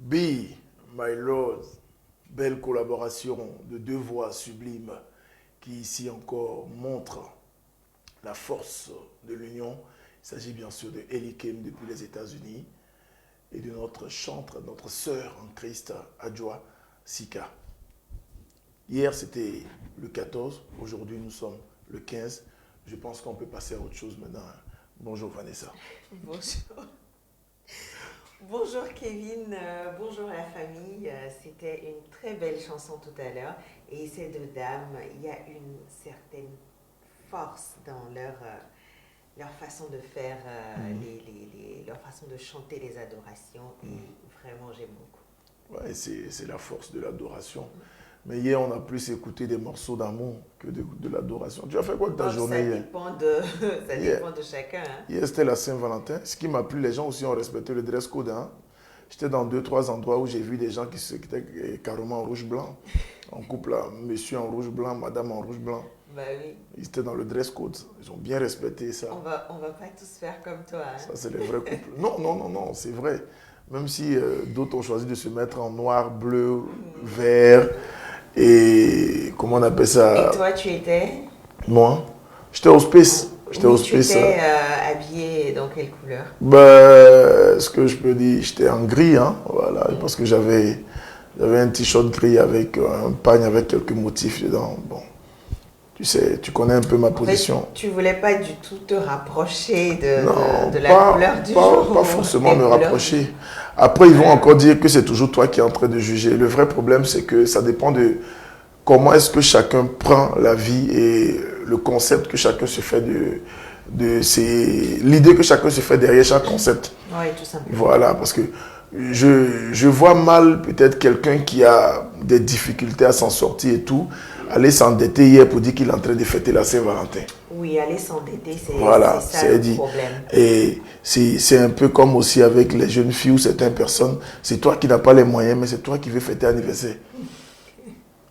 Be, My Lord, belle collaboration de deux voix sublimes qui ici encore montrent la force de l'union. Il s'agit bien sûr de Ellie Kim depuis les États-Unis et de notre chantre, notre sœur en Christ, Adjoa Sika. Hier c'était le 14, aujourd'hui nous sommes le 15. Je pense qu'on peut passer à autre chose maintenant. Bonjour Vanessa. Bonjour. Bonjour Kevin, bonjour la famille. C'était une très belle chanson tout à l'heure. Et ces deux dames, il y a une certaine force dans leur façon de faire, leur façon de chanter les adorations. Et vraiment, j'aime beaucoup. Ouais, c'est la force de l'adoration. Mais hier, on a plus écouté des morceaux d'amour que de l'adoration. Tu as fait quoi de ta journée hier? Ça dépend de chacun. Hein. Hier, c'était la Saint-Valentin. Ce qui m'a plu, les gens aussi ont respecté le dress code. Hein. J'étais dans 2-3 endroits où j'ai vu des gens qui étaient carrément en rouge-blanc. En couple, là, monsieur en rouge-blanc, madame en rouge-blanc. Bah oui. Ils étaient dans le dress code. Ils ont bien respecté ça. On va pas tous faire comme toi. Hein. Ça, c'est les vrais couples. Non, c'est vrai. Même si d'autres ont choisi de se mettre en noir, bleu, vert. Et comment on appelle ça? Et toi, tu étais? Moi, j'étais hospice. J'étais Oui, hospice. tu étais habillé dans quelle couleur? Ce que je peux dire, j'étais en gris, hein, voilà, parce que j'avais un t-shirt gris avec un pagne avec quelques motifs dedans. Bon, tu sais, tu connais un peu ma position. En fait, tu voulais pas du tout te rapprocher de la couleur du jour? Pas forcément me rapprocher. Après, ils vont encore dire que c'est toujours toi qui es en train de juger. Le vrai problème, c'est que ça dépend de comment est-ce que chacun prend la vie et le concept que chacun se fait l'idée que chacun se fait derrière chaque concept. Oui, tout simplement. Voilà, parce que je vois mal peut-être quelqu'un qui a des difficultés à s'en sortir et tout, aller s'endetter hier pour dire qu'il est en train de fêter la Saint-Valentin. Oui, aller s'endetter, voilà, c'est ça le dit. problème. Et c'est un peu comme aussi avec les jeunes filles ou certaines personnes, c'est toi qui n'as pas les moyens, mais c'est toi qui veux fêter l'anniversaire.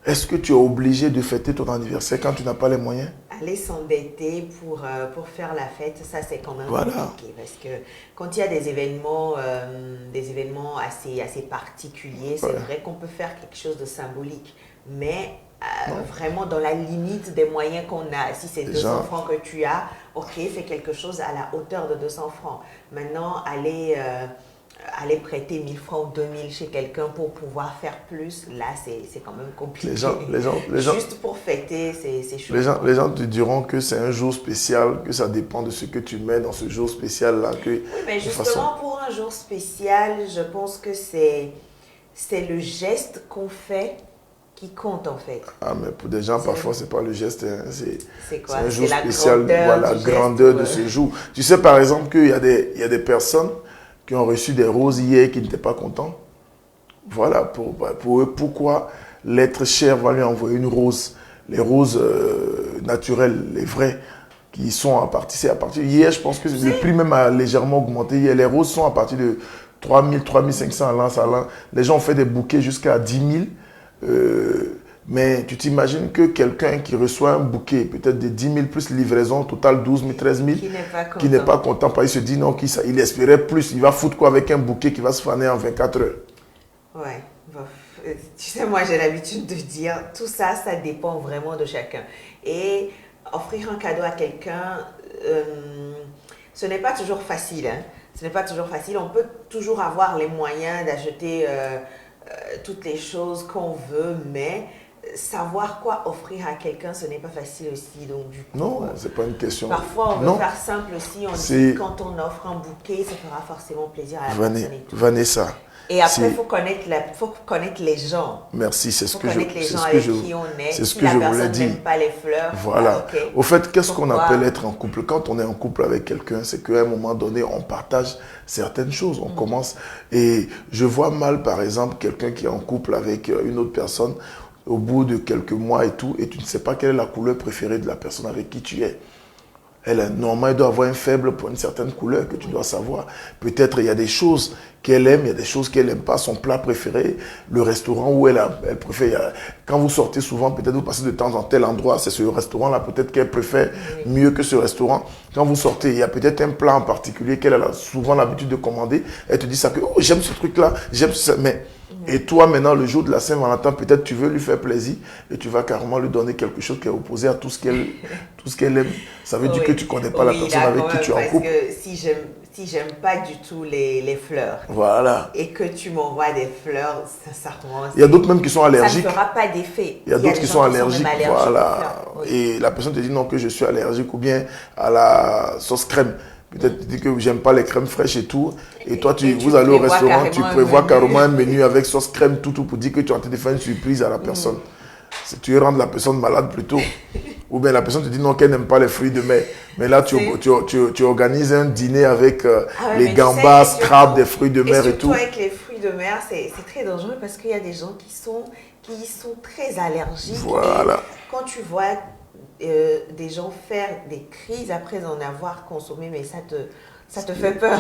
Est-ce que tu es obligé de fêter ton anniversaire quand tu n'as pas les moyens? Aller s'endetter pour faire la fête, ça c'est quand même compliqué. Parce que quand il y a des événements assez particuliers, c'est vrai qu'on peut faire quelque chose de symbolique. Mais vraiment dans la limite des moyens qu'on a. Si c'est 200 francs que tu as, ok, fais quelque chose à la hauteur de 200 francs. Maintenant, aller prêter 1000 francs ou 2000 chez quelqu'un pour pouvoir faire plus, là, c'est quand même compliqué. Les gens, juste pour fêter, c'est chaud. Les gens te diront que c'est un jour spécial, que ça dépend de ce que tu mets dans ce jour spécial-là. Oui, mais justement, pour un jour spécial, je pense que c'est le geste qu'on fait qui compte en fait. Ah, mais pour des gens, parfois, c'est pas le geste, hein, c'est quoi? un jour spécial, la grandeur de ce jour. Tu sais, par exemple, qu'il y a des personnes qui ont reçu des roses hier qui n'étaient pas contents. Voilà, pour eux, pourquoi l'être cher va lui envoyer une rose? Les roses naturelles, les vraies, qui sont c'est à partir. Hier, je pense que le prix même a légèrement augmenté. Hier, les roses sont à partir de 3000, 3500 à l'an. Les gens ont fait des bouquets jusqu'à 10 000. Mais tu t'imagines que quelqu'un qui reçoit un bouquet, peut-être de 10 000 plus livraison, total 12 000, 13 000, qui n'est pas content, parce qu'il se dit non, il espérait plus, il va foutre quoi avec un bouquet qui va se faner en 24 heures. Ouais, tu sais, moi j'ai l'habitude de dire, tout ça, ça dépend vraiment de chacun. Et offrir un cadeau à quelqu'un, ce n'est pas toujours facile. Hein. Ce n'est pas toujours facile, on peut toujours avoir les moyens d'acheter toutes les choses qu'on veut, mais savoir quoi offrir à quelqu'un, ce n'est pas facile aussi. Donc, du coup, non, c'est pas une question. Parfois, on veut faire simple aussi. On dit quand on offre un bouquet, ça fera forcément plaisir à la personne. Et tout. Vanessa. Et après, il faut connaître les gens. Merci, c'est ce que je connaître les gens avec qui on est. C'est ce si que la je voulais personne dire. n'aime pas les fleurs. Voilà. Okay. Au fait, qu'est-ce qu'on appelle être en couple? Quand on est en couple avec quelqu'un, c'est qu'à un moment donné, on partage certaines choses. On commence. Et je vois mal, par exemple, quelqu'un qui est en couple avec une autre personne, au bout de quelques mois et tout, et tu ne sais pas quelle est la couleur préférée de la personne avec qui tu es. Normalement, elle doit avoir un faible pour une certaine couleur que tu dois savoir. Peut-être il y a des choses qu'elle aime, il y a des choses qu'elle n'aime pas, son plat préféré, le restaurant où elle préfère. Quand vous sortez souvent, peut-être vous passez de temps en tel endroit, c'est ce restaurant-là, peut-être qu'elle préfère mieux que ce restaurant. Quand vous sortez, il y a peut-être un plat en particulier qu'elle a souvent l'habitude de commander. Elle te dit ça que, oh, j'aime ce truc-là, j'aime ça. Mais, et toi, maintenant, le jour de la Saint-Valentin, peut-être tu veux lui faire plaisir et tu vas carrément lui donner quelque chose qui est opposé à tout ce qu'elle aime. Ça veut dire que tu ne connais pas la personne avec qui tu es en couple. Parce que si j'aime pas du tout les fleurs, voilà, et que tu m'envoies des fleurs, sincèrement, il y a d'autres même qui sont allergiques. Ça ne fera pas d'effet. Il y a d'autres qui sont allergiques. Voilà. Oui. Et la personne te dit non, que je suis allergique ou bien à la sauce crème. Peut-être tu dis que j'aime pas les crèmes fraîches et tout. Et toi, vous allez au restaurant, tu prévois carrément un menu avec sauce crème, tout pour dire que tu es en train de faire une surprise à la personne. Si tu veux rendre la personne malade plutôt. Ou bien la personne te dit non, qu'elle n'aime pas les fruits de mer. Mais là, tu organises un dîner avec les gambas, crabes, des fruits de mer et tout. Surtout avec les fruits de mer, c'est très dangereux parce qu'il y a des gens qui sont très allergiques. Voilà. Et quand tu vois des gens faire des crises après en avoir consommé, mais ça te fait peur.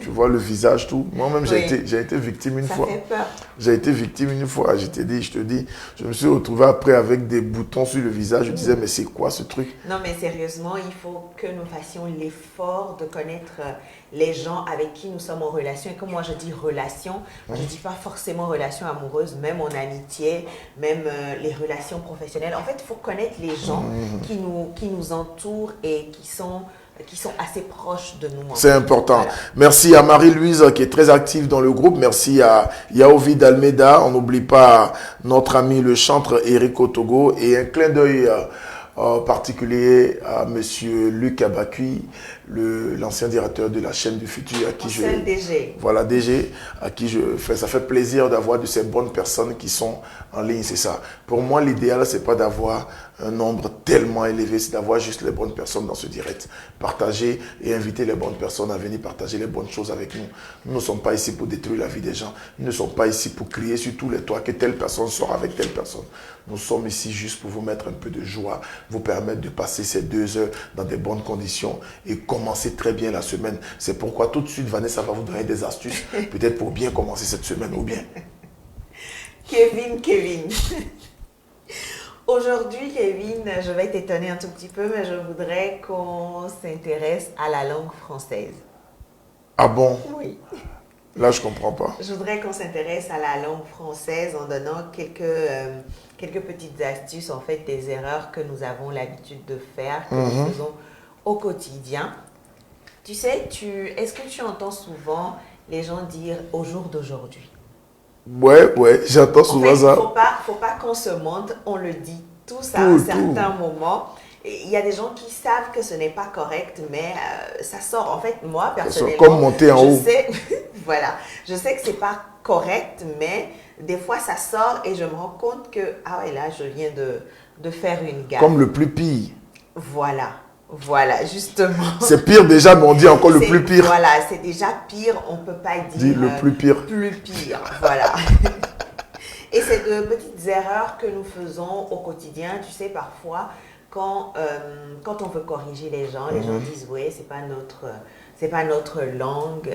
Tu vois le visage, tout. Moi-même, j'ai été victime une fois. Ça fait peur. J'ai été victime une fois. Je te dis, je me suis retrouvé après avec des boutons sur le visage. Je disais, mais c'est quoi ce truc? Non, mais sérieusement, il faut que nous fassions l'effort de connaître les gens avec qui nous sommes en relation. Et comme moi, je dis relation, je ne dis pas forcément relation amoureuse, même en amitié, même les relations professionnelles. En fait, il faut connaître les gens qui nous entourent et qui sont assez proches de nous. C'est important. Voilà. Merci à Marie-Louise qui est très active dans le groupe. Merci à Yaovid Almeida. On n'oublie pas notre ami le chantre Eric Otogo. Et un clin d'œil particulier à Monsieur Luc Abakui, l'ancien directeur de la chaîne du futur, à qui DG. Voilà, DG, à qui ça fait plaisir d'avoir de ces bonnes personnes qui sont en ligne, c'est ça. Pour moi, l'idéal, c'est pas d'avoir un nombre tellement élevé, c'est d'avoir juste les bonnes personnes dans ce direct. Partager et inviter les bonnes personnes à venir partager les bonnes choses avec nous. Nous ne sommes pas ici pour détruire la vie des gens. Nous ne sommes pas ici pour crier sur tous les toits que telle personne sort avec telle personne. Nous sommes ici juste pour vous mettre un peu de joie, vous permettre de passer ces 2 heures dans des bonnes conditions et commencer très bien la semaine. C'est pourquoi tout de suite, Vanessa va vous donner des astuces, peut-être pour bien commencer cette semaine ou bien. Kevin. Aujourd'hui, Kevin, je vais t'étonner un tout petit peu, mais je voudrais qu'on s'intéresse à la langue française. Ah bon? Oui. Là, je ne comprends pas. Je voudrais qu'on s'intéresse à la langue française en donnant quelques petites astuces, en fait, des erreurs que nous avons l'habitude de faire, que nous faisons au quotidien. Tu sais, est-ce que tu entends souvent les gens dire « au jour d'aujourd'hui » ? Ouais, j'entends souvent ça. Faut pas qu'on se mente, on le dit tous à un certain moment. Il y a des gens qui savent que ce n'est pas correct, mais ça sort. En fait, moi, personnellement, comme monter en haut. Voilà, je sais que c'est pas correct, mais des fois, ça sort et je me rends compte que, ah ouais, là, je viens de faire une gaffe. Comme le plus pire. Voilà, justement. C'est pire déjà, mais on dit encore le plus pire. Voilà, c'est déjà pire, on ne peut pas dire le plus pire. Plus pire, voilà. Et c'est de petites erreurs que nous faisons au quotidien. Tu sais, parfois, quand on veut corriger les gens disent, oui, c'est pas notre langue.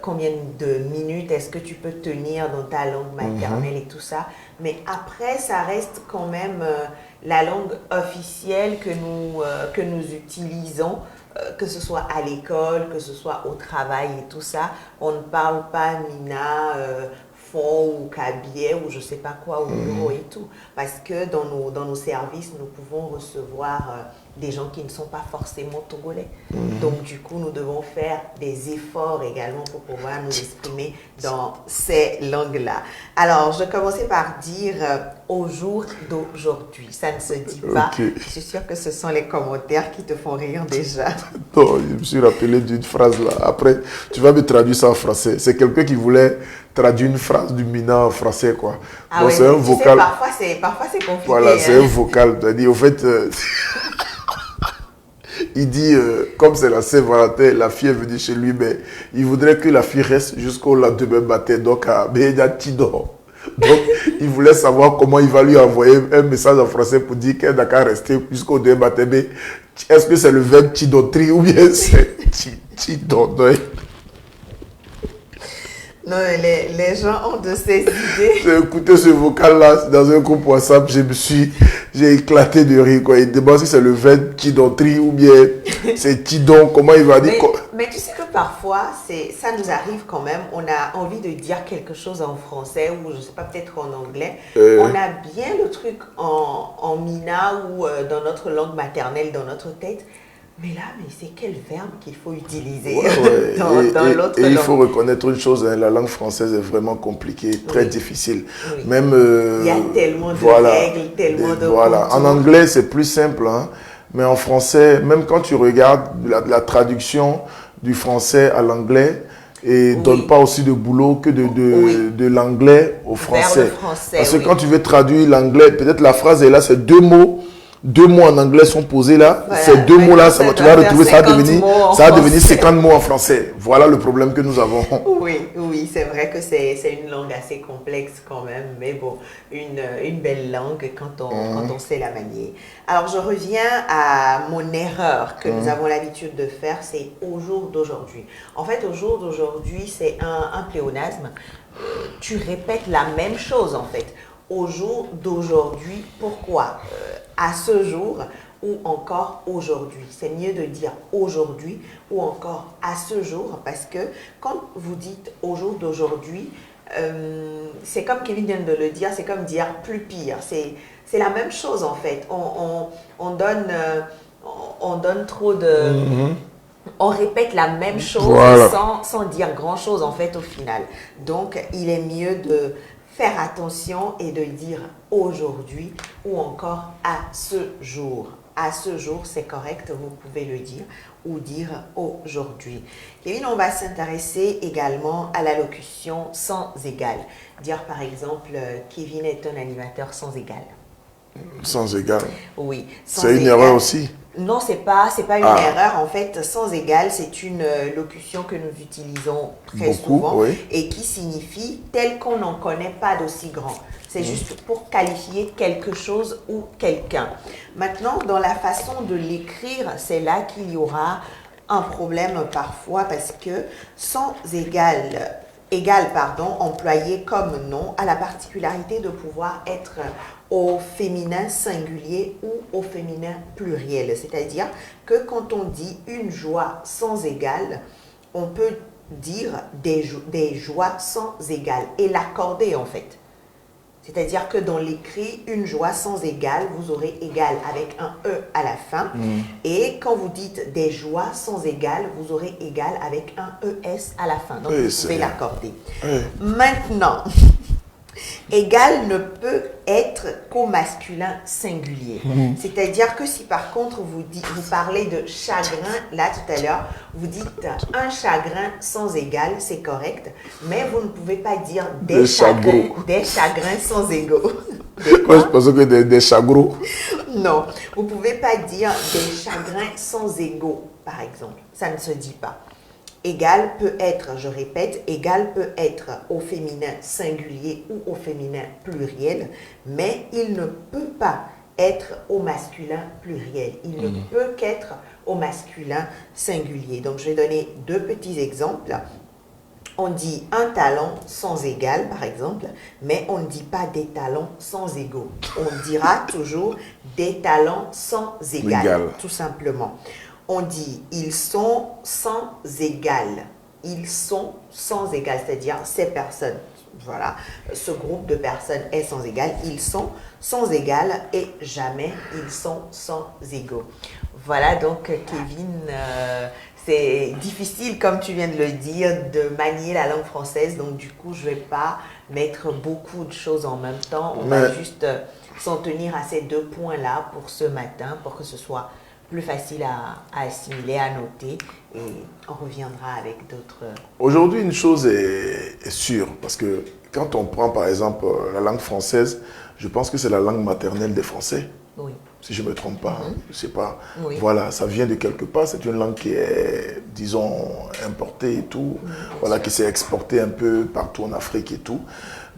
Combien de minutes est-ce que tu peux tenir dans ta langue maternelle et tout ça. Mais après, ça reste quand même la langue officielle que nous utilisons, que ce soit à l'école, que ce soit au travail et tout ça. On ne parle pas Mina, fond ou cabier ou je sais pas quoi au bureau et tout. Parce que dans nos services, nous pouvons recevoir des gens qui ne sont pas forcément togolais. Donc, du coup, nous devons faire des efforts également pour pouvoir nous exprimer dans ces langues-là. Alors, je commençais par dire au jour d'aujourd'hui. Ça ne se dit pas. Je suis sûre que ce sont les commentaires qui te font rire déjà. Non, je me suis rappelé d'une phrase là. Après, tu vas me traduire ça en français. C'est quelqu'un qui voulait traduire une phrase du Mina en français, quoi. Ah donc, oui, c'est un vocal. Sais, parfois c'est compliqué. Voilà, c'est un vocal. C'est-à-dire, au fait... il dit, comme c'est la Saint-Valentin, la fille est venue chez lui, mais il voudrait que la fille reste jusqu'au lendemain matin. Donc, à Béda Tido, Donc, il voulait savoir comment il va lui envoyer un message en français pour dire qu'elle n'a qu'à rester jusqu'au deuxième matin. Est-ce que c'est le verbe tidotri ou bien c'est tidonner? Non, les gens ont de ces idées. J'ai écouté ce vocal-là dans un groupe WhatsApp, j'ai éclaté de rire, quoi. Il demande si c'est le verbe tidotri ou bien c'est tidon, comment il va dire. Mais tu sais que parfois, ça nous arrive quand même, on a envie de dire quelque chose en français ou je ne sais pas, peut-être en anglais. On a bien le truc en mina ou dans notre langue maternelle, dans notre tête. Mais là, c'est quel verbe qu'il faut utiliser dans l'autre langue. Et il faut reconnaître une chose, hein, la langue française est vraiment compliquée, très difficile. Oui. Même, il y a tellement de règles, tellement de Voilà. En anglais, c'est plus simple, hein, mais en français, même quand tu regardes la traduction du français à l'anglais, et donne pas aussi de boulot que de l'anglais au français. Parce que quand tu veux traduire l'anglais, peut-être la phrase est là, c'est deux mots en anglais sont posés là. Voilà, ces deux mots-là, tu vas retrouver, ça va devenir 50 mots en français. Voilà le problème que nous avons. Oui, c'est vrai que c'est une langue assez complexe quand même, mais bon, une belle langue quand on sait la manier. Alors, je reviens à mon erreur que nous avons l'habitude de faire, c'est au jour d'aujourd'hui. En fait, au jour d'aujourd'hui, c'est un pléonasme. Tu répètes la même chose en fait. Au jour d'aujourd'hui, pourquoi à ce jour ou encore aujourd'hui. C'est mieux de dire aujourd'hui ou encore à ce jour parce que quand vous dites au jour d'aujourd'hui, c'est comme Kevin vient de le dire, c'est comme dire plus pire. C'est la même chose en fait. On donne trop de... On répète la même chose sans dire grand-chose en fait au final. Donc, il est mieux de faire attention et de dire aujourd'hui ou encore à ce jour. À ce jour, c'est correct, vous pouvez le dire ou dire aujourd'hui. Kevin, on va s'intéresser également à la locution sans égal. Dire par exemple, Kevin est un animateur sans égal. Sans égal. Oui. C'est une erreur aussi. Non, c'est pas une erreur. En fait, sans égal, c'est une locution que nous utilisons très souvent et qui signifie tel qu'on n'en connaît pas d'aussi grand. C'est juste pour qualifier quelque chose ou quelqu'un. Maintenant, dans la façon de l'écrire, c'est là qu'il y aura un problème parfois parce que sans égal, employé comme nom, a la particularité de pouvoir être au féminin singulier ou au féminin pluriel. C'est-à-dire que quand on dit une joie sans égal, on peut dire des joies sans égal et l'accorder en fait. C'est-à-dire que dans l'écrit, une joie sans égal, vous aurez égal avec un E à la fin. Et quand vous dites des joies sans égal, vous aurez égal avec un ES à la fin. Donc, vous pouvez l'accorder. Maintenant, égal ne peut être qu'au masculin singulier. C'est-à-dire que si par contre vous parlez de chagrin, là tout à l'heure, vous dites un chagrin sans égal, c'est correct, mais vous ne pouvez pas dire des chagrins sans égaux. Moi je pensais que des chagrons. Non, vous ne pouvez pas dire des chagrins sans égaux, par exemple. Ça ne se dit pas. Égal peut être, je répète, égal peut être au féminin singulier ou au féminin pluriel, mais il ne peut pas être au masculin pluriel. Il ne peut qu'être au masculin singulier. Donc, je vais donner deux petits exemples. On dit un talent sans égal, par exemple, mais on ne dit pas des talents sans égaux. On dira toujours des talents sans égal, tout simplement. On dit ils sont sans égal. Ils sont sans égal, c'est-à-dire ces personnes. Voilà, ce groupe de personnes est sans égal. Ils sont sans égal et jamais ils sont sans égaux. Voilà donc Kevin, c'est difficile comme tu viens de le dire de manier la langue française. Donc du coup je ne vais pas mettre beaucoup de choses en même temps. On va juste s'en tenir à ces deux points-là pour ce matin pour que ce soit plus facile à assimiler, à noter et on reviendra avec d'autres... Aujourd'hui, une chose est sûre, parce que quand on prend par exemple la langue française, je pense que c'est la langue maternelle des Français. Oui. Si je ne me trompe pas, je ne sais pas. Oui. Voilà, ça vient de quelque part, c'est une langue qui est disons, importé et tout, voilà, qui s'est exporté un peu partout en Afrique et tout.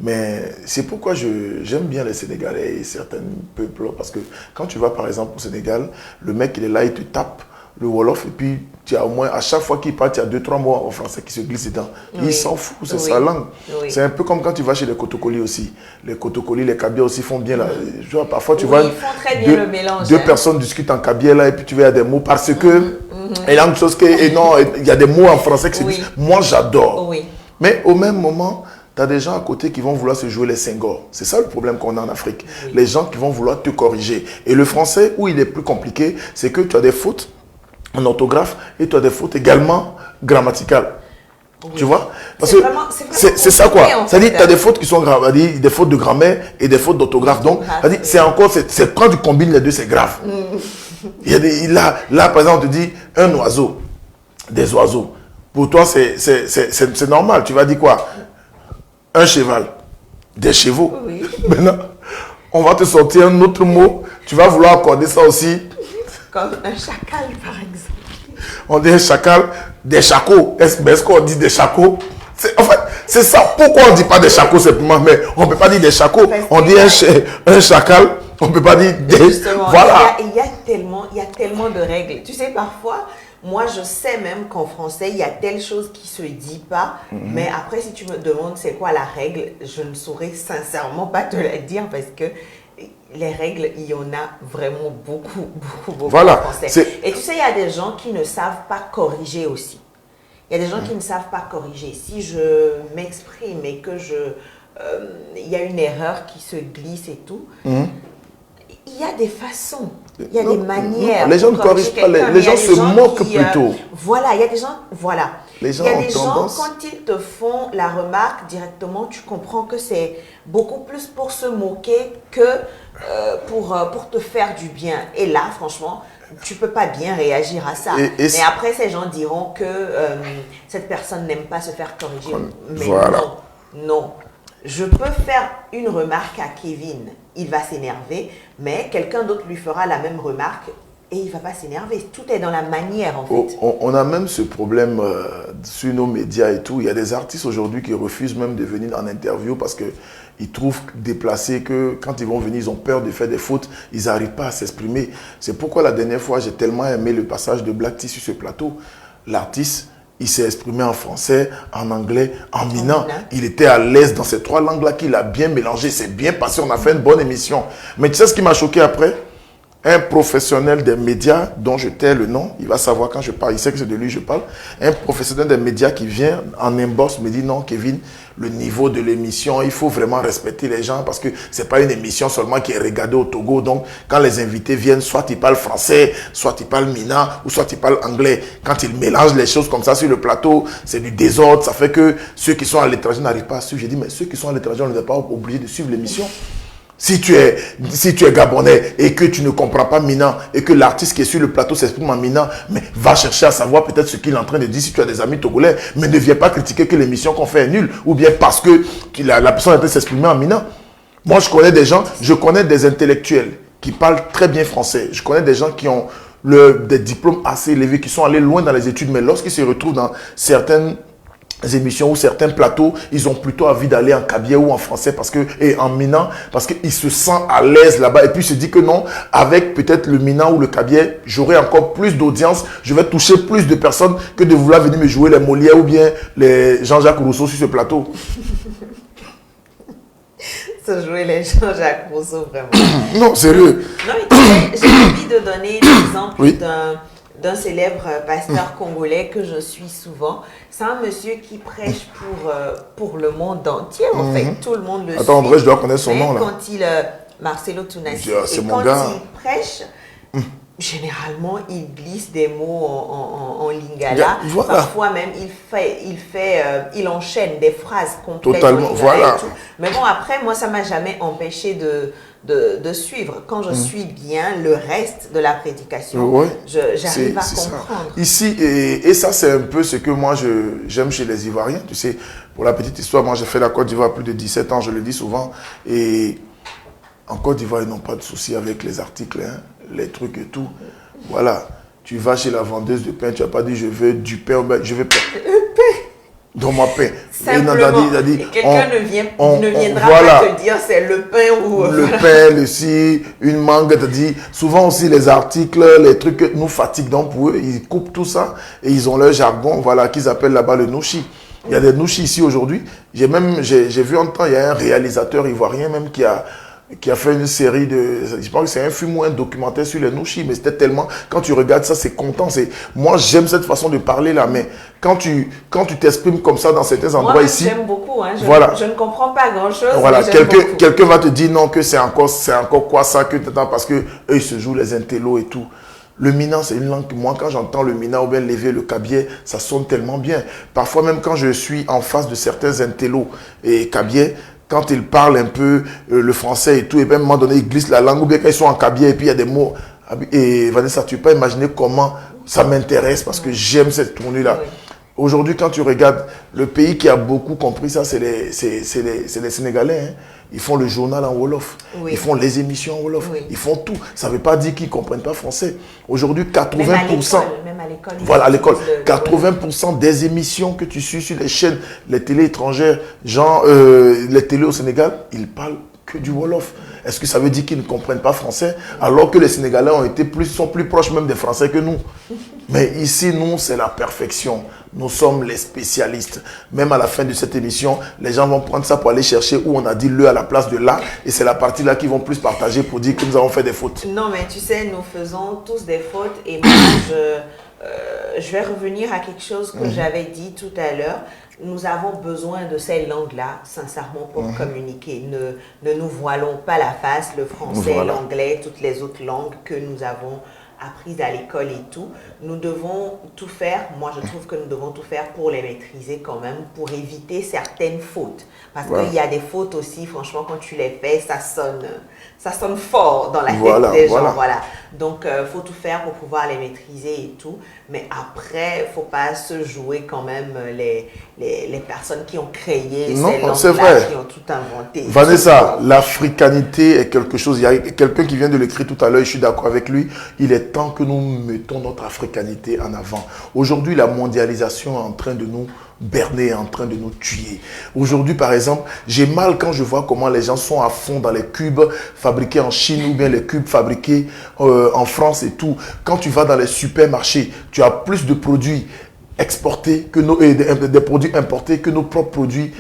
Mais c'est pourquoi j'aime bien les Sénégalais et certains peuples, parce que quand tu vas par exemple au Sénégal, le mec il est là, il te tape le Wolof et puis tu as au moins, à chaque fois qu'il part, tu as 2-3 mots en français qui se glissent dedans. Il s'en fout, c'est sa langue. C'est un peu comme quand tu vas chez les Kotokoli aussi. Les Kotokoli, les Kabyles aussi font bien là. Genre, parfois tu vois ils font très bien le mélange, deux personnes discutent en Kabylie là et puis tu vois il y a des mots parce que il y a une chose que, et non, il y a des mots en français qui se disent. Moi j'adore. Mais au même moment, tu as des gens à côté qui vont vouloir se jouer les Senghor. C'est ça le problème qu'on a en Afrique. Les gens qui vont vouloir te corriger. Et le français, où il est plus compliqué, c'est que tu as des fautes en orthographe et tu as des fautes également grammaticales. Tu vois? Parce que c'est ça quoi. C'est-à-dire que tu as des fautes qui sont graves, des fautes de grammaire et des fautes d'orthographe. Donc, c'est encore, c'est quand tu combines les deux, c'est grave. Il y a des, là, par exemple, on te dit un oiseau, des oiseaux. Pour toi, c'est normal. Tu vas dire quoi? Un cheval, des chevaux. Maintenant, on va te sortir un autre mot. Tu vas vouloir accorder ça aussi. Comme un chacal, par exemple. On dit un chacal, des chacos. Est-ce qu'on dit des chacos? En fait, c'est ça. Pourquoi on ne dit pas des chacos simplement? Mais on ne peut pas dire des chacos. On dit un chacal. On ne peut pas dire des... Justement, voilà. Il y a tellement de règles. Tu sais, parfois... Moi, je sais même qu'en français, il y a telle chose qui ne se dit pas. Mais après, si tu me demandes c'est quoi la règle, je ne saurais sincèrement pas te la dire parce que les règles, il y en a vraiment beaucoup voilà, en français. Et tu sais, il y a des gens qui ne savent pas corriger aussi. Il y a des gens qui ne savent pas corriger. Si je m'exprime et que il y a une erreur qui se glisse et tout, il y a des façons. Il y a des manières. Les gens ne corrigent pas, les gens se moquent plutôt. Voilà, il y a des gens, voilà. Les gens il y a ont des tendance... gens, quand ils te font la remarque directement, tu comprends que c'est beaucoup plus pour se moquer que pour te faire du bien. Et là, franchement, tu ne peux pas bien réagir à ça. Mais après, ces gens diront que cette personne n'aime pas se faire corriger. Mais voilà. non. Je peux faire une remarque à Kevin, il va s'énerver, mais quelqu'un d'autre lui fera la même remarque et il ne va pas s'énerver. Tout est dans la manière, en fait. On a même ce problème sur nos médias et tout. Il y a des artistes aujourd'hui qui refusent même de venir en interview parce qu'ils trouvent déplacé que quand ils vont venir, ils ont peur de faire des fautes. Ils n'arrivent pas à s'exprimer. C'est pourquoi la dernière fois, j'ai tellement aimé le passage de Black T sur ce plateau. L'artiste... Il s'est exprimé en français, en anglais, en mina. Il était à l'aise dans ces trois langues-là qu'il a bien mélangé. C'est bien passé, on a fait une bonne émission. Mais tu sais ce qui m'a choqué après? Un professionnel des médias, dont je tais le nom, il va savoir quand je parle, il sait que c'est de lui que je parle. Un professionnel des médias qui vient en inbox me dit non, Kevin, le niveau de l'émission, il faut vraiment respecter les gens parce que c'est pas une émission seulement qui est regardée au Togo. Donc, quand les invités viennent, soit ils parlent français, soit ils parlent mina, ou soit ils parlent anglais. Quand ils mélangent les choses comme ça sur le plateau, c'est du désordre. Ça fait que ceux qui sont à l'étranger n'arrivent pas à suivre. J'ai dit, mais ceux qui sont à l'étranger, on ne est pas obligés de suivre l'émission. Si tu es gabonais et que tu ne comprends pas Mina et que l'artiste qui est sur le plateau s'exprime en Mina, mais va chercher à savoir peut-être ce qu'il est en train de dire si tu as des amis togolais, mais ne viens pas critiquer que l'émission qu'on fait est nulle ou bien parce que la personne est en train de s'exprimer en Mina. Moi, je connais des gens, je connais des intellectuels qui parlent très bien français. Je connais des gens qui ont des diplômes assez élevés, qui sont allés loin dans les études, mais lorsqu'ils se retrouvent dans certaines émissions ou certains plateaux, ils ont plutôt envie d'aller en kabylie ou en français et en mina parce qu'ils se sentent à l'aise là-bas et puis ils se disent que non, avec peut-être le mina ou le kabylie, j'aurai encore plus d'audience, je vais toucher plus de personnes que de vouloir venir me jouer les Molières ou bien les Jean-Jacques Rousseau sur ce plateau. Se jouer les Jean-Jacques Rousseau, vraiment. Non, sérieux. Non, mais j'ai envie de donner l'exemple d'un célèbre pasteur congolais que je suis souvent. C'est un monsieur qui prêche pour le monde entier, en fait. Tout le monde le suit. Attends, André, je dois connaître son nom, là. Marcelo Tounassi, c'est et mon quand gars. il prêche, généralement, il glisse des mots en lingala. Voilà. Parfois même, il enchaîne des phrases complètes. Totalement, voilà. Mais bon, après, moi, ça ne m'a jamais empêché de suivre. Quand je suis bien le reste de la prédication, j'arrive à comprendre. Ça. Ici, et ça, c'est un peu ce que moi, j'aime chez les Ivoiriens. Tu sais, pour la petite histoire, moi, j'ai fait la Côte d'Ivoire plus de 17 ans, je le dis souvent. Et en Côte d'Ivoire, ils n'ont pas de souci avec les articles, hein, les trucs et tout. Voilà. Tu vas chez la vendeuse de pain, tu n'as pas dit je veux du pain, je veux pain. Dans ma pain. Simplement. Quelqu'un ne viendra voilà, pas te dire c'est le pain ou... Le pain, le si, une mangue, te dit. Souvent aussi les articles, les trucs que nous fatiguent. Donc pour eux, ils coupent tout ça et ils ont leur jargon, voilà, qu'ils appellent là-bas le nouchi. Il y a des nouchis ici aujourd'hui. J'ai vu un temps, il y a un réalisateur ivoirien même qui a fait une série de... Je pense que c'est un film ou un documentaire sur les nouchis, mais c'était tellement... Quand tu regardes ça, c'est content. Moi, j'aime cette façon de parler là, mais quand tu t'exprimes comme ça dans certains endroits ici... j'aime beaucoup. Hein. Voilà. Je ne comprends pas grand-chose, voilà. mais j'aime beaucoup. Quelqu'un va te dire non, que c'est encore quoi ça, que t'attends, parce que eux, ils se jouent les intellos et tout. Le mina, c'est une langue que moi, quand j'entends le mina ou bien lever le cabiais, ça sonne tellement bien. Parfois, même quand je suis en face de certains intellos et cabiais, quand ils parlent un peu le français et tout, et puis à un moment donné, ils glissent la langue, ou bien quand ils sont en cabiais, et puis il y a des mots. Et Vanessa, tu ne peux pas imaginer comment ça m'intéresse, parce que j'aime cette tournure-là. Oui. Aujourd'hui, quand tu regardes, le pays qui a beaucoup compris ça, c'est les Sénégalais. Hein. Ils font le journal en Wolof. Oui. Ils font les émissions en Wolof. Oui. Ils font tout. Ça ne veut pas dire qu'ils ne comprennent pas français. Aujourd'hui, 80%... Même à l'école. Voilà, à l'école. 80% des émissions que tu suis sur les chaînes, les télés étrangères, genre les télés au Sénégal, ils parlent que du Wolof. Est-ce que ça veut dire qu'ils ne comprennent pas français alors que les Sénégalais sont plus proches même des Français que nous? Mais ici, nous, c'est la perfection. Nous sommes les spécialistes. Même à la fin de cette émission, les gens vont prendre ça pour aller chercher où on a dit le à la place de là. Et c'est la partie là qu'ils vont plus partager pour dire que nous avons fait des fautes. Non, mais tu sais, nous faisons tous des fautes. Et moi, je vais revenir à quelque chose que j'avais dit tout à l'heure. Nous avons besoin de ces langues-là, sincèrement, pour communiquer. Ne nous voilons pas la face, le français, l'anglais, toutes les autres langues que nous avons apprises à l'école et tout. Nous devons tout faire, moi je trouve que nous devons tout faire pour les maîtriser quand même, pour éviter certaines fautes. Parce qu'il y a des fautes aussi, franchement, quand tu les fais, ça sonne fort dans la tête des gens. Voilà. Donc, il faut tout faire pour pouvoir les maîtriser et tout. Mais après, il ne faut pas se jouer quand même les personnes qui ont créé ces langues-là, qui ont tout inventé. Vanessa, l'africanité est quelque chose. Il y a quelqu'un qui vient de l'écrire tout à l'heure, je suis d'accord avec lui. Il est temps que nous mettons notre africanité en avant. Aujourd'hui, la mondialisation est en train de nous berner, en train de nous tuer. Aujourd'hui, par exemple, j'ai mal quand je vois comment les gens sont à fond dans les cubes fabriqués en Chine ou bien les cubes fabriqués en France et tout. Quand tu vas dans les supermarchés, tu as plus de produits exportés que des produits importés que nos propres produits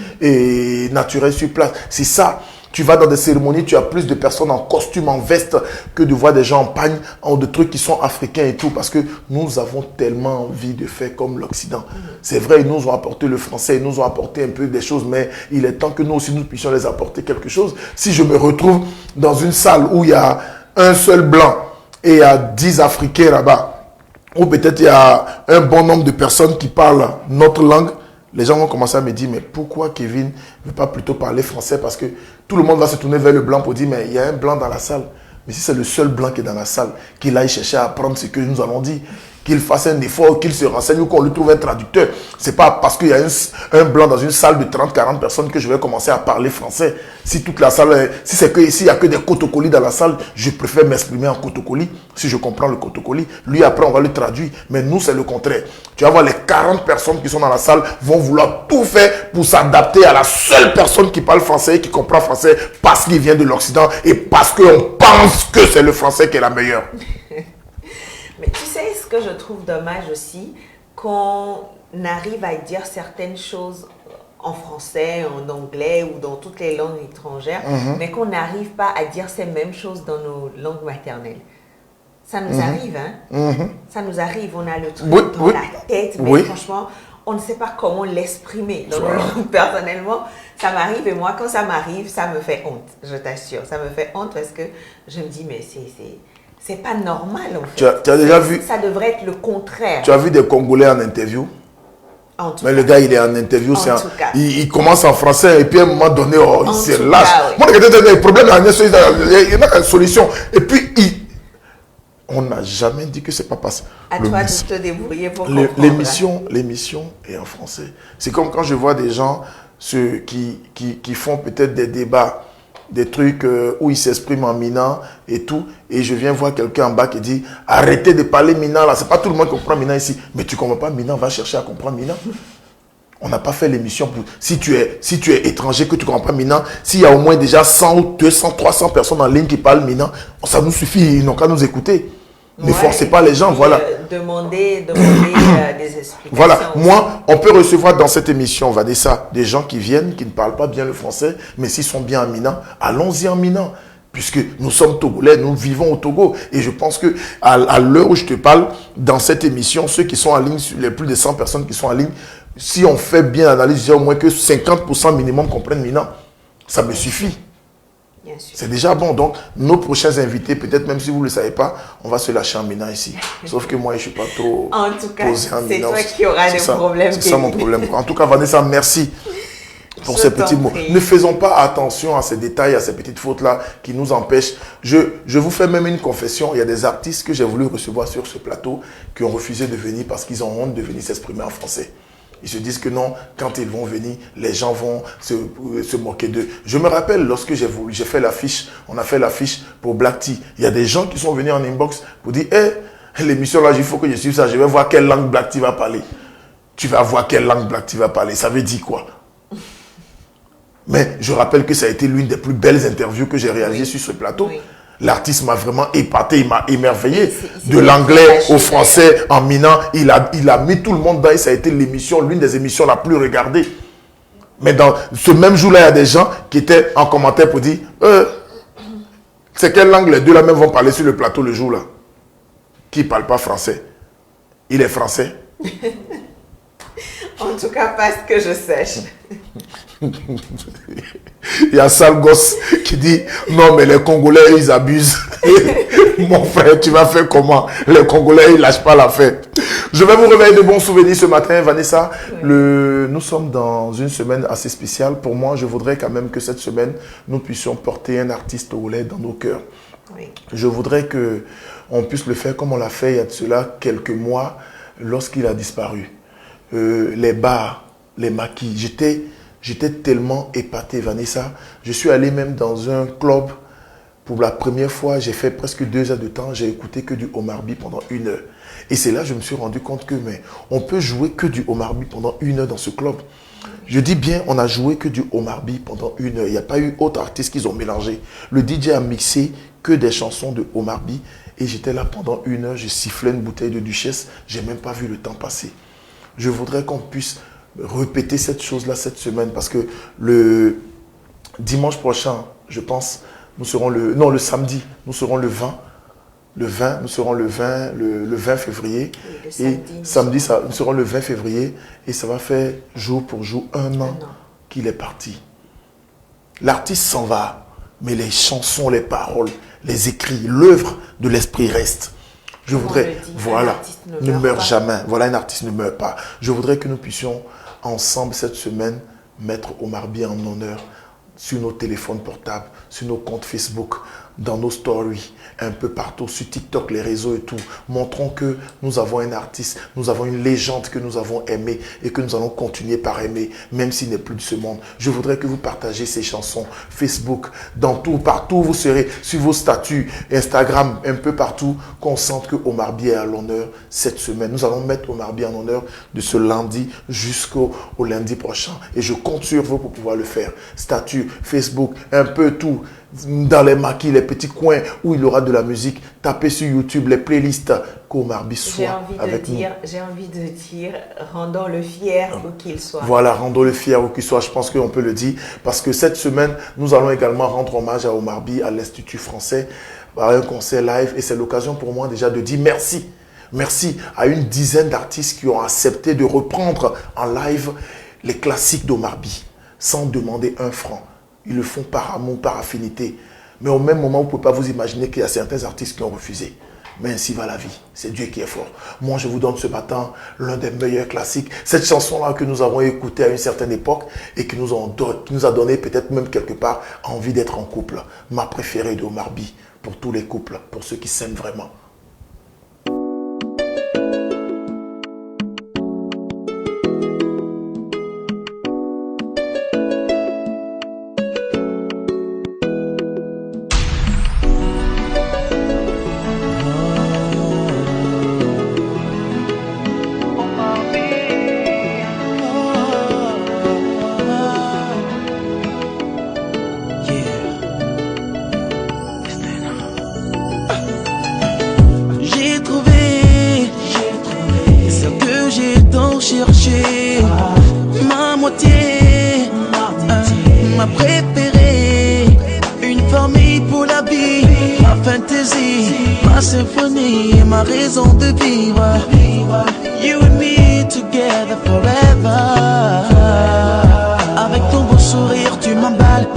naturels sur place. C'est ça. Tu vas dans des cérémonies, tu as plus de personnes en costume, en veste, que de voir des gens en pagne, en de trucs qui sont africains et tout, parce que nous avons tellement envie de faire comme l'Occident. C'est vrai, ils nous ont apporté le français, ils nous ont apporté un peu des choses, mais il est temps que nous aussi, nous puissions les apporter quelque chose. Si je me retrouve dans une salle où il y a un seul blanc et il y a 10 Africains là-bas, ou peut-être il y a un bon nombre de personnes qui parlent notre langue, les gens vont commencer à me dire, mais pourquoi Kevin ne veut pas plutôt parler français? Parce que tout le monde va se tourner vers le blanc pour dire, mais il y a un blanc dans la salle. Mais si c'est le seul blanc qui est dans la salle, qu'il aille chercher à apprendre ce que nous allons dire, qu'il fasse un effort, qu'il se renseigne ou qu'on lui trouve un traducteur. Ce n'est pas parce qu'il y a un blanc dans une salle de 30-40 personnes que je vais commencer à parler français. Si toute la salle, s'il n'y a que des cotocolis dans la salle, je préfère m'exprimer en cotocoli, si je comprends le cotocoli. Lui, après, on va le traduire. Mais nous, c'est le contraire. Tu vas voir, les 40 personnes qui sont dans la salle vont vouloir tout faire pour s'adapter à la seule personne qui parle français et qui comprend français parce qu'il vient de l'Occident et parce qu'on pense que c'est le français qui est la meilleure. Mais tu sais, ce que je trouve dommage aussi, qu'on arrive à dire certaines choses en français, en anglais ou dans toutes les langues étrangères, mais qu'on n'arrive pas à dire ces mêmes choses dans nos langues maternelles. Ça nous arrive, hein? Ça nous arrive, on a le truc dans la tête, mais franchement, on ne sait pas comment l'exprimer. Donc, personnellement, ça m'arrive et moi, quand ça m'arrive, ça me fait honte, je t'assure. Ça me fait honte parce que je me dis, mais c'est pas normal en fait. Tu as déjà vu? Ça devrait être le contraire. Tu as vu des Congolais en interview? Mais le gars, il est en interview. Il commence en français et puis à un moment donné, il se lâche. Moi, le problème, il y a une solution. Et puis, on n'a jamais dit que c'est pas passé. À toi de te débrouiller pour comprendre. L'émission est en français. C'est comme quand je vois des gens qui font peut-être des débats des trucs où il s'exprime en Mina et tout. Et je viens voir quelqu'un en bas qui dit « Arrêtez de parler Mina là, c'est pas tout le monde qui comprend Mina ici. » Mais tu comprends pas Mina, va chercher à comprendre Mina. On n'a pas fait l'émission pour... Si tu es étranger, que tu ne comprends pas Mina, s'il y a au moins déjà 100 ou 200, 300 personnes en ligne qui parlent Mina, ça nous suffit, ils n'ont qu'à nous écouter. Ne forcez pas les gens, voilà. Demander des explications. Voilà, moi, on peut recevoir dans cette émission, Vanessa, des gens qui viennent, qui ne parlent pas bien le français, mais s'ils sont bien en Mina, allons-y en Mina. Puisque nous sommes Togolais, nous vivons au Togo. Et je pense que à l'heure où je te parle, dans cette émission, ceux qui sont en ligne, les plus de 100 personnes qui sont en ligne, si on fait bien l'analyse, j'ai au moins que 50% minimum comprennent Mina. Ça me suffit. C'est déjà bon. Donc, nos prochains invités, peut-être même si vous ne le savez pas, on va se lâcher en Mina ici. Sauf que moi, je ne suis pas trop en tout cas, posé en Mina. C'est toi qui auras des problèmes. C'est ça mon problème. En tout cas, Vanessa, merci pour ces petits mots. Ne faisons pas attention à ces détails, à ces petites fautes-là qui nous empêchent. Je vous fais même une confession. Il y a des artistes que j'ai voulu recevoir sur ce plateau qui ont refusé de venir parce qu'ils ont honte de venir s'exprimer en français. Ils se disent que non, quand ils vont venir, les gens vont se moquer d'eux. Je me rappelle lorsque j'ai fait l'affiche, on a fait l'affiche pour Black Tea. Il y a des gens qui sont venus en inbox pour dire hey, l'émission là, il faut que je suive ça, je vais voir quelle langue Black Tea va parler. Tu vas voir quelle langue Black Tea va parler. Ça veut dire quoi? Mais je rappelle que ça a été l'une des plus belles interviews que j'ai réalisées sur ce plateau. Oui. L'artiste m'a vraiment épaté, il m'a émerveillé. De l'anglais au français, en Mina, il a mis tout le monde dans et ça a été l'une des émissions la plus regardée. Mais dans ce même jour-là, il y a des gens qui étaient en commentaire pour dire c'est quelle langue les deux là même vont parler sur le plateau le jour-là? Qui ne parle pas français? Il est français? En tout cas, pas ce que je sache. Il y a sale gosse qui dit non mais les Congolais ils abusent. Mon frère, tu vas faire comment? Les Congolais ils lâchent pas l'affaire. Je vais vous réveiller de bons souvenirs ce matin, Vanessa. Oui. Nous sommes dans une semaine assez spéciale. Pour moi, je voudrais quand même que cette semaine nous puissions porter un artiste togolais dans nos cœurs. Oui. Je voudrais qu'on puisse le faire comme on l'a fait il y a de cela quelques mois lorsqu'il a disparu. Les bars, les maquis, j'étais tellement épaté, Vanessa. Je suis allé même dans un club pour la première fois. J'ai fait presque 2 heures de temps. J'ai écouté que du Omar By pendant 1 heure. Et c'est là que je me suis rendu compte que on peut jouer que du Omar By pendant 1 heure dans ce club. Je dis bien, on a joué que du Omar By pendant 1 heure. Il n'y a pas eu autre artiste qu'ils ont mélangé. Le DJ a mixé que des chansons de Omar By. Et j'étais là pendant 1 heure. Je sifflais une bouteille de Duchesse. Je n'ai même pas vu le temps passer. Je voudrais qu'on puisse répéter cette chose-là cette semaine parce que le dimanche prochain, je pense, nous serons le samedi, nous serons le 20. Nous serons le 20 février. Et samedi, nous serons le 20 février. Et ça va faire jour pour jour 1 an qu'il est parti. L'artiste s'en va, mais les chansons, les paroles, les écrits, l'œuvre de l'esprit reste. Je voudrais, voilà, ne meurt jamais. Voilà, un artiste ne meurt pas. Je voudrais que nous puissions ensemble cette semaine mettre Omar By en honneur sur nos téléphones portables, sur nos comptes Facebook, dans nos stories, un peu partout, sur TikTok, les réseaux et tout. Montrons que nous avons un artiste, nous avons une légende que nous avons aimée et que nous allons continuer par aimer, même s'il n'est plus de ce monde. Je voudrais que vous partagez ces chansons, Facebook, dans tout, partout où vous serez, sur vos statuts, Instagram, un peu partout, qu'on sente que Omar By est à l'honneur cette semaine. Nous allons mettre Omar By en honneur de ce lundi jusqu'au lundi prochain. Et je compte sur vous pour pouvoir le faire. Statut, Facebook, un peu tout. Dans les maquis, les petits coins où il y aura de la musique, tapez sur YouTube les playlists qu'Omar By soit avec nous. J'ai envie de dire, rendons-le fier où qu'il soit. Voilà, rendons-le fier où qu'il soit. Je pense qu'on peut le dire parce que cette semaine, nous allons également rendre hommage à Omar By à l'Institut français à un concert live et c'est l'occasion pour moi déjà de dire merci. Merci à une dizaine d'artistes qui ont accepté de reprendre en live les classiques d'Omar By sans demander 1 franc. Ils le font par amour, par affinité. Mais au même moment, vous ne pouvez pas vous imaginer qu'il y a certains artistes qui ont refusé. Mais ainsi va la vie. C'est Dieu qui est fort. Moi, je vous donne ce matin l'un des meilleurs classiques. Cette chanson-là que nous avons écoutée à une certaine époque et qui nous a donné peut-être même quelque part envie d'être en couple. Ma préférée de Omar By pour tous les couples, pour ceux qui s'aiment vraiment. mortier, ma préférée, une famille pour la vie, ma fantaisie, ma symphonie, ma raison de vivre. You and me together forever. Avec ton beau sourire tu m'emballes,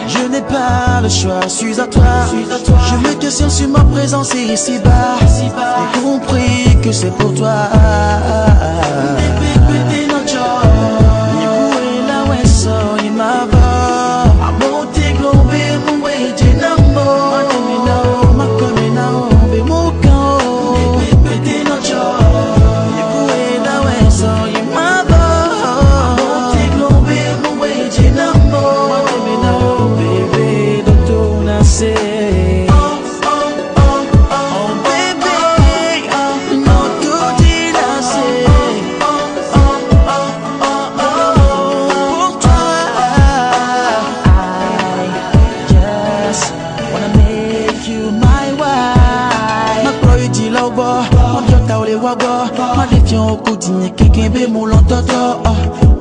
je n'ai pas le choix, je suis à toi. Je me questionne sur ma présence ici-bas. J'ai compris que c'est pour toi.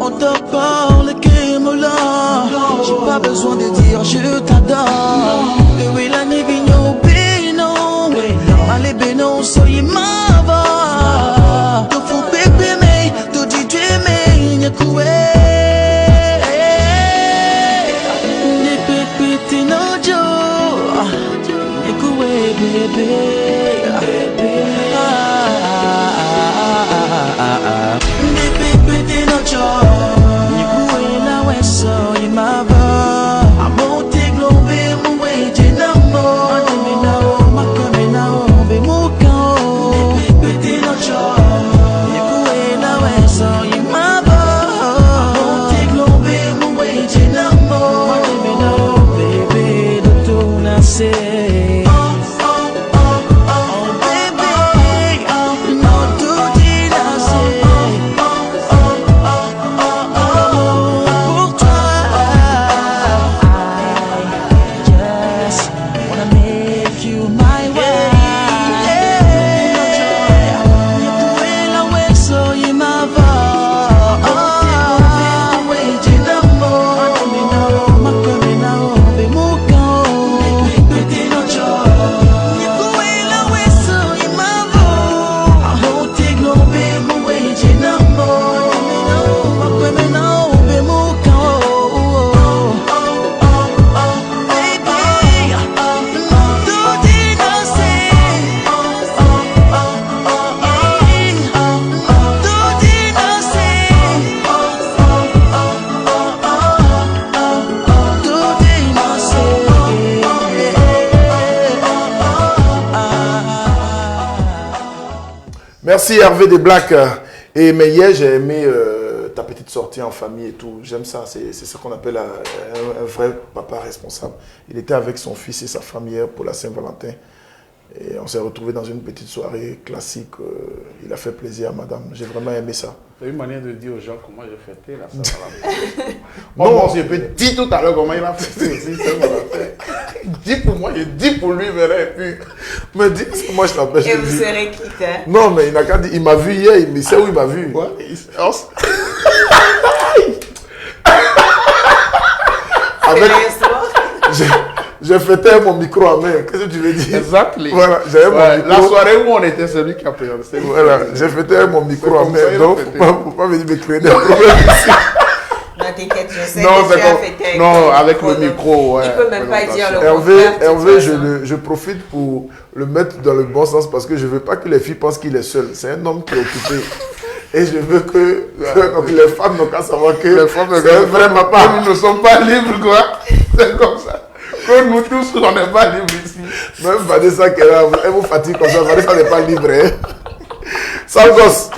On te parle que j'ai pas besoin de dire je t'adore. Oui la nivigno beno, allez beno soy mava. Tu fu bébé mais tu dis tu mais nyakoué. Ne pépé no jo, nyakoué bébé. Merci Hervé des Blacks. Et mais hier, j'ai aimé ta petite sortie en famille et tout. J'aime ça. C'est ce qu'on appelle un vrai papa responsable. Il était avec son fils et sa femme hier pour la Saint-Valentin. Et on s'est retrouvés dans une petite soirée classique. Il a fait plaisir à madame. J'ai vraiment aimé ça. C'est une manière de dire aux gens comment j'ai fêté la Saint-Valentin. Non, je peux dire tout à l'heure comment il a fêté aussi Saint-Valentin. Dis pour moi, je dis pour lui, et puis... Mais dis, parce que moi je t'empêche et de vous dire. serez quitte, hein? Non, mais il n'a qu'à dire. Il m'a vu hier, il sait où il m'a vu. Ouais, Avec... J'ai fêté mon micro à main. Qu'est-ce que tu veux dire? Exactement. Voilà, j'avais mon micro. La soirée où on était, celui qui a présenté. Voilà, j'ai fêté mon micro à main. Donc, il ne faut pas venir me créer des problèmes ici. Non, t'inquiète, je sais que tu as fêté avec avec le micro. Ouais, il ne peut même pas dire le Hervé, je profite pour le mettre dans le bon sens parce que je ne veux pas que les filles pensent qu'il est seul. C'est un homme qui est occupé. Et je veux que donc les femmes n'ont qu'à savoir que les femmes c'est un vrai papa. Nous ne sommes pas libres, quoi. C'est comme ça. Que nous tous, on n'est pas libres ici. Même Vanessa qui est là, elle vous fatigue comme ça. Vanessa n'est pas libre. Hein. Ça gosse.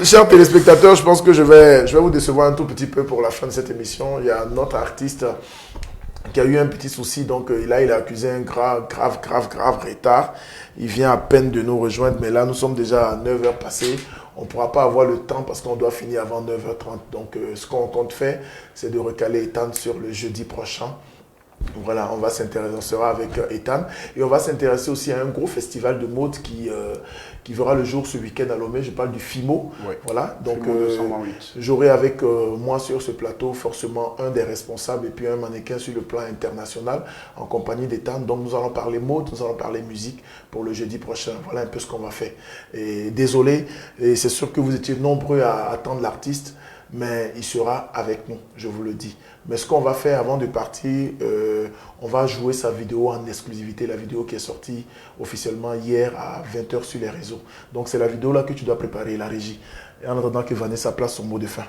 Chers téléspectateurs, je pense que je vais vous décevoir un tout petit peu pour la fin de cette émission. Il y a notre artiste qui a eu un petit souci. Donc là, il a accusé un grave retard. Il vient à peine de nous rejoindre. Mais là, nous sommes déjà à 9h passées. On ne pourra pas avoir le temps parce qu'on doit finir avant 9h30. Donc, ce qu'on compte faire, c'est de recaler Ethan sur le jeudi prochain. Voilà, on va s'intéresser, on sera avec Ethan. Et on va s'intéresser aussi à un gros festival de mode qui verra le jour ce week-end à Lomé. Je parle du FIMO. Oui. Voilà, donc FIMO j'aurai avec moi sur ce plateau forcément un des responsables et puis un mannequin sur le plan international en compagnie d'Ethan. Donc nous allons parler mode, nous allons parler musique pour le jeudi prochain. Voilà un peu ce qu'on va faire. Et désolé, et c'est sûr que vous étiez nombreux à attendre l'artiste, mais il sera avec nous, je vous le dis. Mais ce qu'on va faire avant de partir, on va jouer sa vidéo en exclusivité, la vidéo qui est sortie officiellement hier à 20 h sur les réseaux. Donc c'est la vidéo là que tu dois préparer, la régie. Et en attendant que Vanessa place son mot de fin.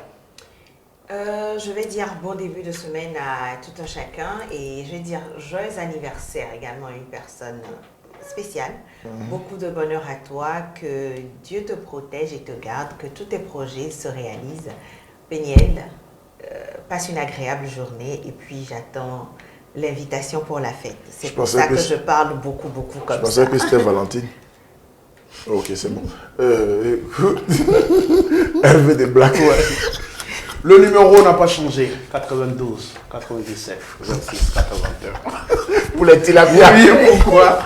Je vais dire bon début de semaine à tout un chacun et je vais dire joyeux anniversaire également à une personne spéciale. Beaucoup de bonheur à toi, que Dieu te protège et te garde, que tous tes projets se réalisent. Péniel, passe une agréable journée et puis j'attends l'invitation pour la fête. C'est pour ça que je parle beaucoup comme ça. Je pensais que c'était Valentine. Ok, c'est bon. Hervé des Blacks. Ouais. Le numéro n'a pas changé. 92, 97, 26, 82. Pour les tilapias. Oui, pourquoi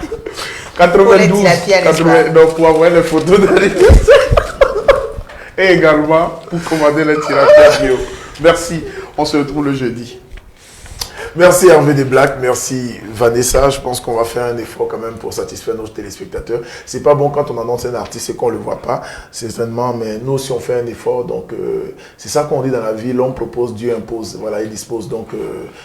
92, 80, donc pour avoir les photos d'anniversaire. Et également pour commander les tilapias bio. Merci, on se retrouve le jeudi. Merci Hervé des Blacks, merci Vanessa. Je pense qu'on va faire un effort quand même pour satisfaire nos téléspectateurs. C'est pas bon quand on annonce un artiste et qu'on ne le voit pas, certainement, mais nous aussi on fait un effort. Donc c'est ça qu'on dit dans la vie, l'homme propose, Dieu impose. Voilà, il dispose. Donc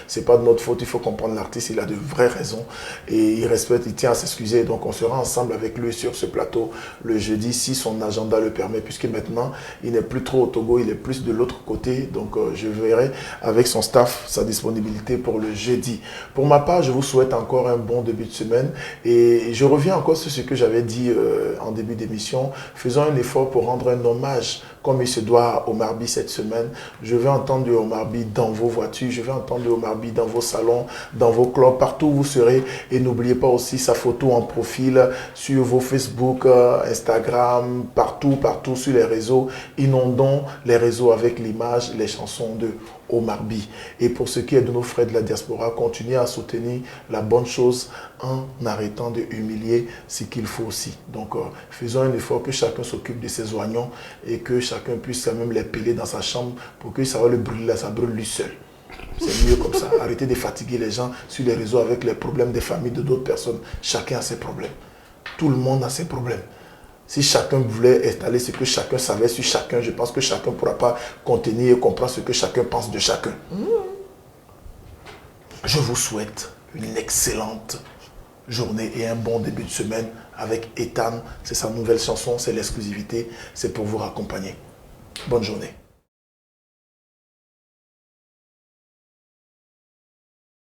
c'est pas de notre faute, il faut comprendre l'artiste, il a de vraies raisons et il respecte, il tient à s'excuser. Donc on sera ensemble avec lui sur ce plateau le jeudi si son agenda le permet, puisque maintenant il n'est plus trop au Togo, il est plus de l'autre côté. Donc je verrai avec son staff sa disponibilité pour le jeudi. Pour ma part, je vous souhaite encore un bon début de semaine et je reviens encore sur ce que j'avais dit en début d'émission. Faisons un effort pour rendre un hommage comme il se doit à Omar By cette semaine. Je vais entendre du Omar By dans vos voitures, je vais entendre du Omar By dans vos salons, dans vos clubs, partout où vous serez. Et n'oubliez pas aussi sa photo en profil sur vos Facebook, Instagram, partout sur les réseaux. Inondons les réseaux avec l'image, les chansons de Omar By. Et pour ce qui est de nos frères de la diaspora, continuez à soutenir la bonne chose en arrêtant de humilier ce qu'il faut aussi. Donc, faisons un effort que chacun s'occupe de ses oignons et que chacun puisse quand même les peler dans sa chambre pour que ça va le brûler, ça brûle lui seul. C'est mieux comme ça. Arrêtez de fatiguer les gens sur les réseaux avec les problèmes des familles de d'autres personnes. Chacun a ses problèmes. Tout le monde a ses problèmes. Si chacun voulait installer ce que chacun savait sur chacun, je pense que chacun ne pourra pas contenir et comprendre ce que chacun pense de chacun. Je vous souhaite une excellente journée et un bon début de semaine avec Ethan. C'est sa nouvelle chanson, c'est l'exclusivité, c'est pour vous raccompagner. Bonne journée.